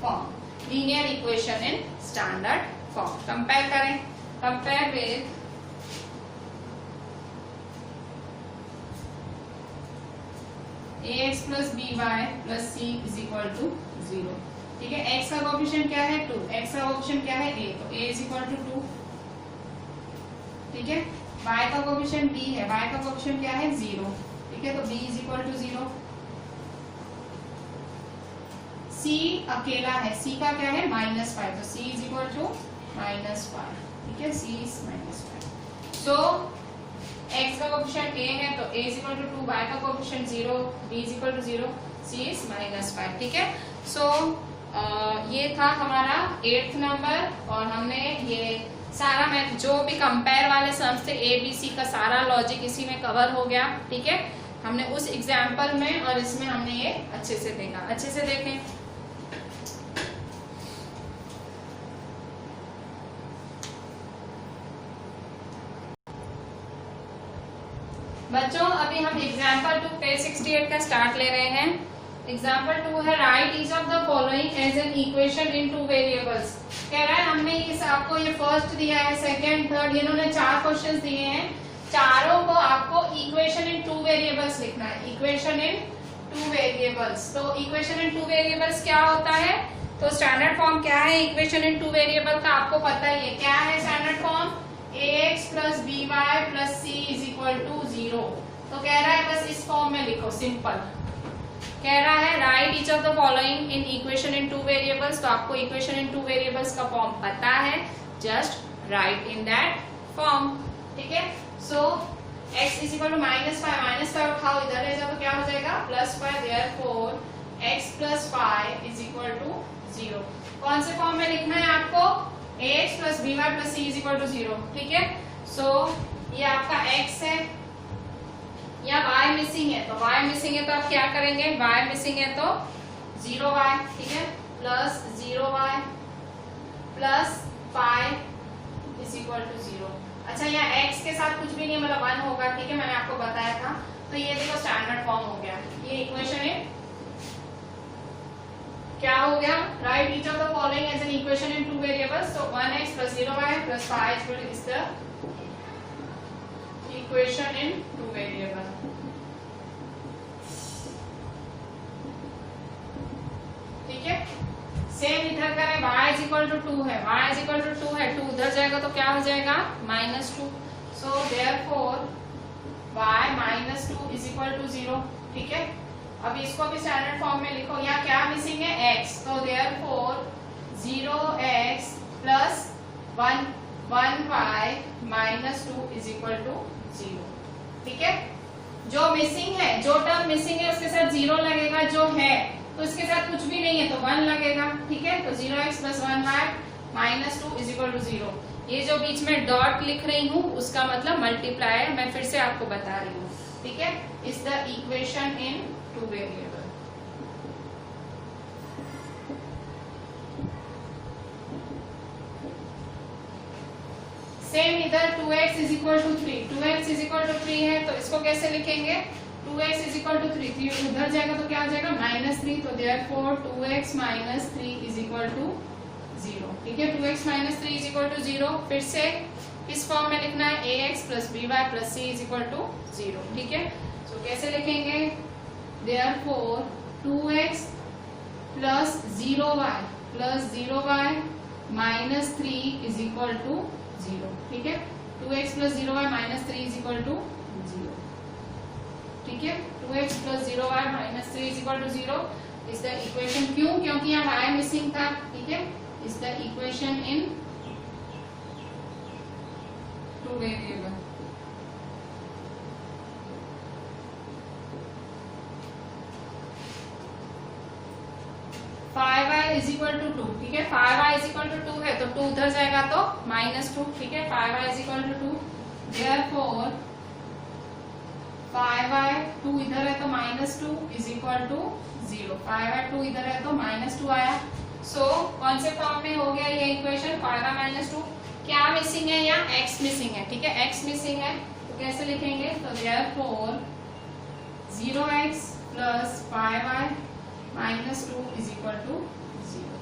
form, linear equation in standard form. Compare करें, compare with ax plus by plus c is equal to 0, ठीक है। x का कोफिशिएंट क्या है 2, x का कोफिशिएंट क्या है a, तो a इज इक्वल टू 2, ठीक है। y का कोफिशिएंट b है, y का कोफिशिएंट क्या है 0, ठीक है, तो b is equal to 0। c अकेला है, c का क्या है -5, तो c इज इक्वल टू -5, ठीक है, c इज -5। सो x का कोफिशिएंट a है तो a is equal to 2, y का coefficient 0, b is equal to 0, c is -5, ठीक है। सो ये था हमारा 8th नंबर, और हमने ये सारा मैं जो भी कंपेयर वाले सम्स थे ABC का सारा लॉजिक इसी में कवर हो गया। ठीक है, हमने उस एग्जाम्पल में और इसमें हमने ये अच्छे से देखा। अच्छे से देखें। बच्चों अभी हम एग्जाम्पल 2 पेज 68 का स्टार्ट ले रहे हैं। एग्जाम्पल 2 है write each of the following as an equation in 2 variables. कह रहा है हमने इस आपको ये फर्स्ट दिया है, सेकंड, थर्ड, इन्होंने 4 क्वेश्चंस दिए हैं। चारों को आपको इक्वेशन इन 2 वेरिएबल्स लिखना है। Equation in 2 variables. तो इक्वेशन इन 2 वेरिएबल्स क्या होता है? तो स्टैंडर्ड फॉर्म क्या है इक्वेशन इन 2 वेरिएबल का? आपको पता ही है क्या है standard form. ax plus by plus c is equal to 0। तो कह रहा है बस इस फॉर्म में लिखो, सिंपल। कह रहा है write each of the following in equation in 2 variables. तो आपको इक्वेशन इन 2 वेरिएबल्स का फॉर्म पता है, just right in that form. ठीक है, सो x इज इक्वल टू -5 उठाओ, इधर ले जाओ तो क्या हो जाएगा +5। Therefore x plus 5 is equal to 0। कौन से फॉर्म में लिखना है आपको? ax plus by plus c is equal to 0। ठीक है, सो ये आपका x है, या y मिसिंग है। तो y मिसिंग है तो आप क्या करेंगे? y मिसिंग है तो 0y। ठीक है, plus 0y plus 5 is equal to 0। अच्छा, यहाँ x के साथ कुछ भी नहीं, मतलब 1 होगा। ठीक है, मैंने आपको बताया था। तो ये देखो स्टैंडर्ड फॉर्म हो गया। ये इक्वेशन है, क्या हो गया? Write each of the following as an equation in 2 variables. तो 1x plus 0y plus 5 is the equation in 2 variable. ठीक है, सेम इधर करें। y is equal to 2 है, y is equal to 2 है, 2 उधर जाएगा तो क्या हो जाएगा -2। So therefore y -2 is equal to 0। ठीक है, अब इसको भी स्टैंडर्ड फॉर्म में लिखो। यहाँ क्या मिसिंग है? x। तो therefore 0x plus 1y -2 is equal to 0। ठीक है, जो मिसिंग है, जो टर्म मिसिंग है उसके साथ 0 लगेगा, जो है तो इसके साथ कुछ भी नहीं है तो 1 लगेगा। ठीक है, तो 0x plus 1y -2 is equal to 0। ये जो बीच में डॉट लिख रही हूँ उसका मतलब मल्टीप्लाई है, मैं फिर से आपको बता रही हूँ। ठीक है, is the equation in 2 variable. Same इधर 2x is equal to 3। 2x is equal to 3 है तो इसको कैसे लिखेंगे? 2x is equal to 3। 3 उधर जाएगा तो क्या हो जाएगा -3। तो therefore 2x minus 3 is equal to 0। ठीक है, 2x minus 3 is equal to 0। फिर से इस फॉर्म में लिखना है ax plus by plus c is equal to 0। ठीक है, तो कैसे लिखेंगे? Therefore 2x plus 0y minus 3 is equal to 0। ठीक है, 2x plus 0y minus 3 is equal to 0। ठीक है, 2x plus 0y minus 3 is equal to 0 is the equation। क्यों? क्योंकि यहाँ y मिसिंग था। ठीक है, is the equation in 2 variable. y is equal to 2। ठीक है, 5y is equal to 2 है तो 2 उधर जाएगा तो -2। ठीक है, 5y is equal to 2। therefore 5y 2 इधर है तो -2 is equal to 0। 5y 2 इधर है तो -2 आया। सो कौन से फॉर्म में हो गया ये इक्वेशन? 5y -2। क्या मिसिंग है? यहाँ x मिसिंग है। ठीक है, x मिसिंग है तो कैसे लिखेंगे? तो therefore 0x plus 5y -2 is equal to 0।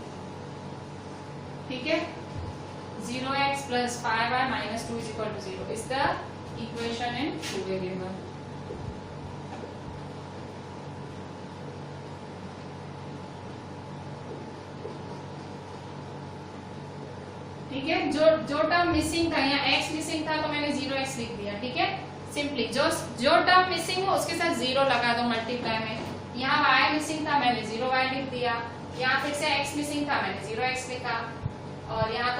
ठीक है, 0x plus 5y -2 is equal to 0 is the equation in 2 variable. ठीक है, जो टर्म मिसिंग था, यहाँ x मिसिंग था तो मैंने 0x लिख दिया। ठीक है, सिंपली जो टर्म मिसिंग हो उसके साथ 0 लगा दो मल्टीप्लाई में। यहाँ y मिसिंग था, मैंने 0y लिख दिया। यहाँ फिर से x मिसिंग था, मैंने 0x लिखा। और यहाँ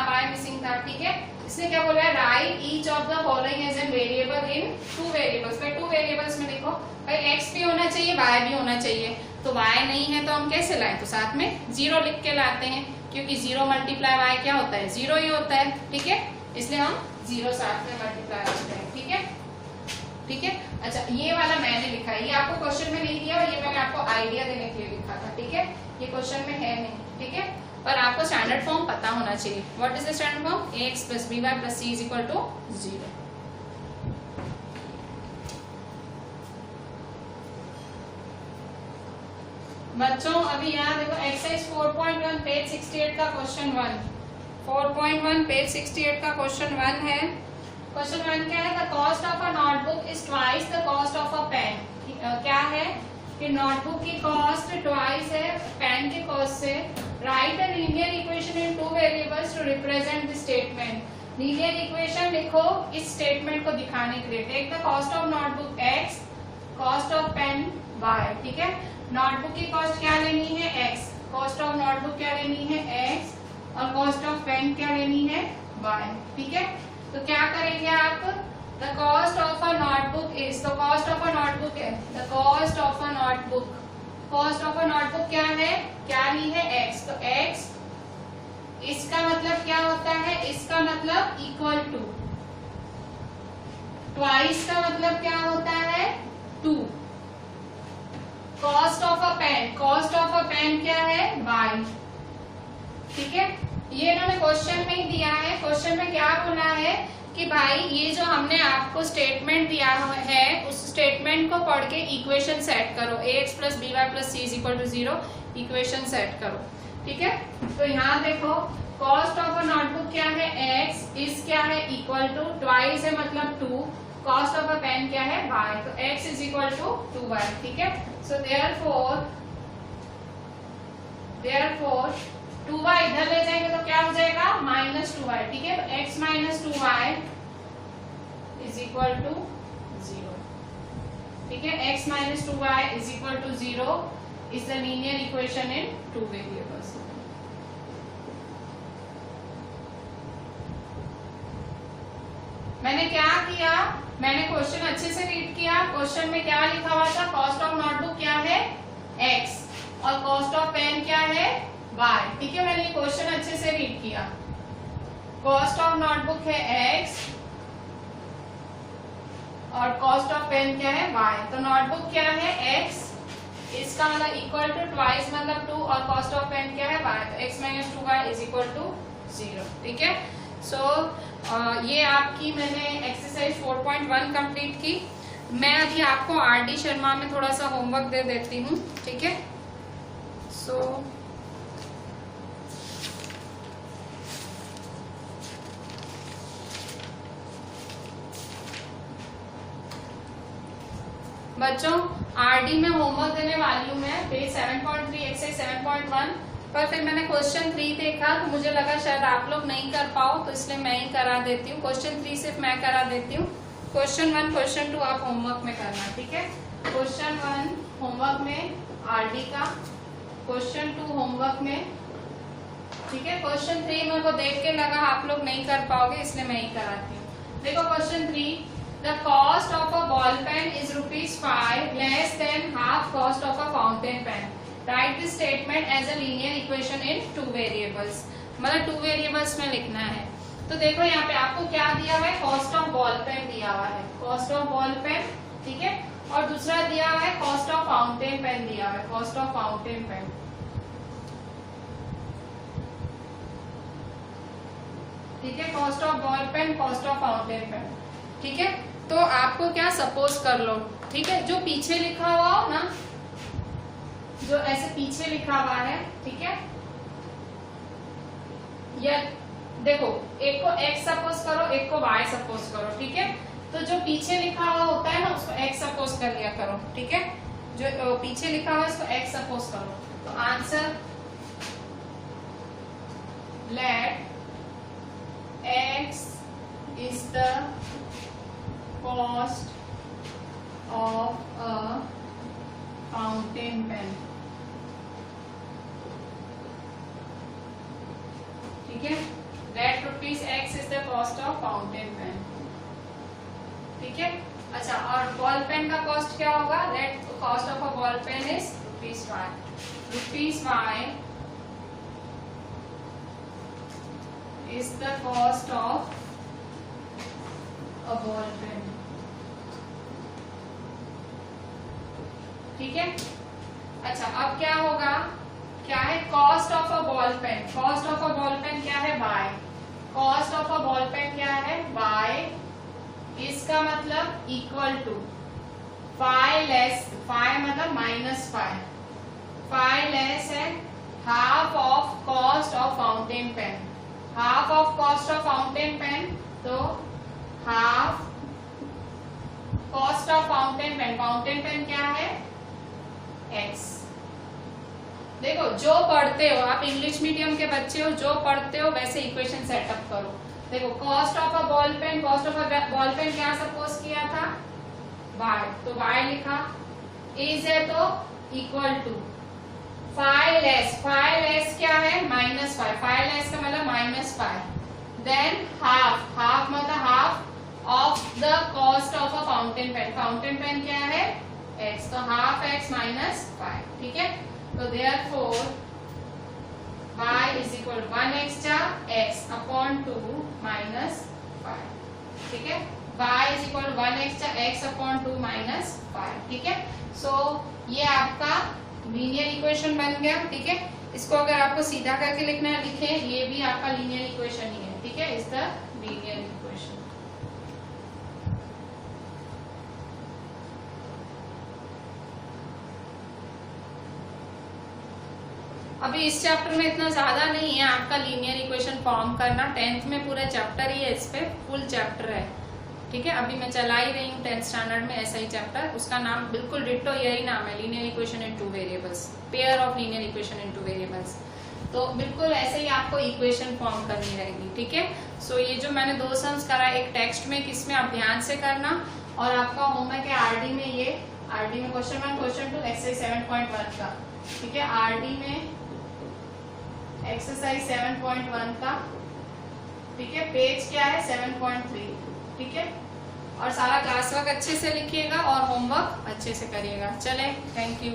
y मिसिंग था। ठीक है, इसने क्या बोला है? Write each of the following as an variable in 2 variables. भाई 2 वेरिएबल्स में देखो, भाई x भी होना चाहिए, y भी होना चाहिए। तो y नहीं है तो हम कैसे लाए, तो साथ में 0 लिख के लाते हैं, क्योंकि 0 मल्टीप्लाई y क्या होता है, 0 ही होता है। ठीक है, इसलिए हम 0 साथ में मल्टीप्लाई करते हैं। ठीक है, ठीक है। अच्छा, ये वाला मैंने लिखा है, ये आपको क्वेश्चन में नहीं दिया, ये मैंने आपको आइडिया देने के लिए लिखा था। ठीक है, ये क्वेश्चन में है नहीं। ठीक है, पर आपको स्टैंडर्ड फॉर्म पता होना चाहिए। What is the standard form, ax plus by plus c is equal to 0। बच्चों अभी यहाँ देखो एक्सरसाइज 4.1 पेज 68 का क्वेश्चन 1, 4.1 पेज 68 का क्वेश्चन 1 है। क्वेश्चन 1 क्या है, the cost of a notebook is twice the cost of a pen. क्या है कि नोटबुक की कॉस्ट ट्वाइस है पेन के कॉस्ट से। Write a linear equation in 2 variables to represent the statement. Linear equation लिखो इस स्टेटमेंट को दिखाने के लिए। Take the cost of notebook x, cost of pen y। ठीक है, नोटबुक की कॉस्ट क्या लेनी है x, कॉस्ट ऑफ नोटबुक क्या लेनी है x, और कॉस्ट ऑफ पेन क्या लेनी है y। ठीक है, तो क्या करेंगे आप, the cost of a notebook is, तो कॉस्ट ऑफ अ नोटबुक है, the cost of a notebook, cost of a notebook क्या है, क्या ली है x, तो x इसका मतलब क्या होता है, इसका मतलब इक्वल टू, ट्वाइस का मतलब क्या होता है 2। Cost of a pen, cost of a pen क्या है y। ठीक है, ये इन्होंने क्वेश्चन में ही दिया है। क्वेश्चन में क्या बोला है कि भाई ये जो हमने आपको स्टेटमेंट दिया है उस स्टेटमेंट को पढ़ के इक्वेशन सेट करो, ax plus by plus c is equal to 0, equation set करो। ठीक है, तो यहाँ देखो कॉस्ट ऑफ अ नोटबुक क्या है x, इस क्या है इक्वल टू, ट्वाइस है मतलब 2, कॉस्ट ऑफ अ पेन क्या है y, तो x is equal to 2y। ठीक है, सो देयरफॉर 2y इधर ले जाएंगे तो क्या हो जाएगा -2y। ठीक है, तो x minus 2y is equal to 0। ठीक है, x minus 2y is equal to 0 is the linear equation in 2 variables. मैंने क्या किया, मैंने क्वेश्चन अच्छे से रीड किया। क्वेश्चन में क्या लिखा हुआ था, कॉस्ट ऑफ नोटबुक क्या है x और कॉस्ट ऑफ पेन क्या है y। ठीक है, मैंने क्वेश्चन अच्छे से रीड किया। कॉस्ट ऑफ नोटबुक है x और कॉस्ट ऑफ पेन क्या है y। तो नोटबुक क्या है x, इसका मतलब इक्वल टू, ट्वाइस मतलब 2, और कॉस्ट ऑफ पेन क्या है y, तो x minus 2y is equal to 0। ठीक है, सो ये आपकी मैंने एक्सरसाइज 4.1 कंप्लीट की। मैं अभी आपको आर.डी. शर्मा में थोड़ा सा होमवर्क दे देती हूँ। ठीक है, सो बच्चों आर.डी. में होमवर्क देने वाली हूँ मैं, पेज 7.3 एक्सरसाइज 7.1 पर। फिर मैंने क्वेश्चन 3 देखा तो मुझे लगा शायद आप लोग नहीं कर पाओ, तो इसलिए मैं ही करा देती हूँ। क्वेश्चन 3 सिर्फ मैं करा देती हूँ, क्वेश्चन 1 क्वेश्चन 2 आप होमवर्क में करना। ठीक है, क्वेश्चन 1 होमवर्क में आर.डी. का, क्वेश्चन 2 होमवर्क में। ठीक है, क्वेश्चन 3 मेरे को देख के लगा आप लोग नहीं कर पाओगे, इसलिए मैं ही कराती हूँ। देखो question 3, the cost of a ball pen is ₹5 less than half cost of a fountain pen. Write this statement as a linear equation in 2 variables. मतलब 2 वेरिएबल्स में लिखना है। तो देखो यहाँ पे आपको क्या दिया हुआ है, कॉस्ट ऑफ बॉल पेन दिया हुआ है, कॉस्ट ऑफ बॉल पेन। ठीक है, और दूसरा दिया हुआ है कॉस्ट ऑफ फाउंटेन पेन दिया हुआ है, कॉस्ट ऑफ फाउंटेन पेन। ठीक है, cost of ball pen, cost of fountain pen. ठीक है, तो आपको क्या सपोज कर लो। ठीक है, जो पीछे लिखा हुआ हो ना, जो ऐसे पीछे लिखा हुआ है, ठीक है, या देखो एक को x सपोज करो, एक को y सपोज करो। ठीक है, तो जो पीछे लिखा हुआ होता है ना उसको x सपोज कर लिया करो। ठीक है, जो पीछे लिखा हुआ है उसको x सपोज करो। तो answer let x is the cost of a fountain pen। ठीक है, that ₹x is the cost of fountain pen। ठीक है, अच्छा, और बॉल पेन का कॉस्ट क्या होगा, that cost of a ball pen is rupees y is the cost of a ball pen. ठीक है, अच्छा अब क्या होगा, क्या है cost of a ball pen, cost of a ball pen क्या है by, cost of a ball pen क्या है बाय, इसका मतलब equal to five less, five मतलब माइनस फाइव, फाइव लेस है half of cost of fountain pen, half of cost of fountain pen, तो half cost of fountain pen, fountain pen क्या है x। देखो जो पढ़ते हो आप, इंग्लिश मीडियम के बच्चे हो, जो पढ़ते हो वैसे इक्वेशन सेटअप करो। देखो cost of a ball pen, cost of a ball pen क्या सपोज किया था y, तो y लिखा, इज है तो इक्वल टू फाइव लेस क्या है माइनस फाइव, फाइव लेस का मतलब minus five, then half, half मतलब half of the cost of a fountain pen, fountain pen क्या है x, तो हाफ x माइनस फाइव, ठीक है। तो therefore y is equal 1 extra x upon 2 minus 5, ठीक है, y is equal 1 extra x upon 2 minus 5, ठीक है। सो ये आपका लीनियर इक्वेशन बन गया, ठीक है। इसको अगर आपको सीधा करके लिखना है लिखे, ये भी आपका लीनियर इक्वेशन ही है, ठीक है, इज द लीनियर इक्वेशन। अभी इस चैप्टर में इतना ज्यादा नहीं है आपका लीनियर इक्वेशन फॉर्म करना, 10th में पूरा चैप्टर ही है, इस पे फुल चैप्टर है, ठीक है। अभी मैं चला ही रही हूँ 10th स्टैंडर्ड में ऐसा ही चैप्टर, उसका नाम बिल्कुल डिट्टो यही नाम है, linear equation in two variables, pair of linear equation in two variables. तो बिल्कुल ऐसे ही आपको इक्वेशन फॉर्म करनी रहेगी, ठीक है। सो ये जो मैंने दो सम्स करा, एक टेक्स्ट में किसमें आप ध्यान से करना, और आपका होमवर्क है आरडी में, ये आरडी में क्वेश्चन 1 क्वेश्चन 2 एक्सरसाइज 7.1 का, ठीक है, आरडी में एक्सरसाइज 7.1 का, ठीक है, पेज क्या है 7.3, ठीक है। और सारा क्लास वर्क अच्छे से लिखिएगा और होमवर्क अच्छे से करिएगा। चले, थैंक यू।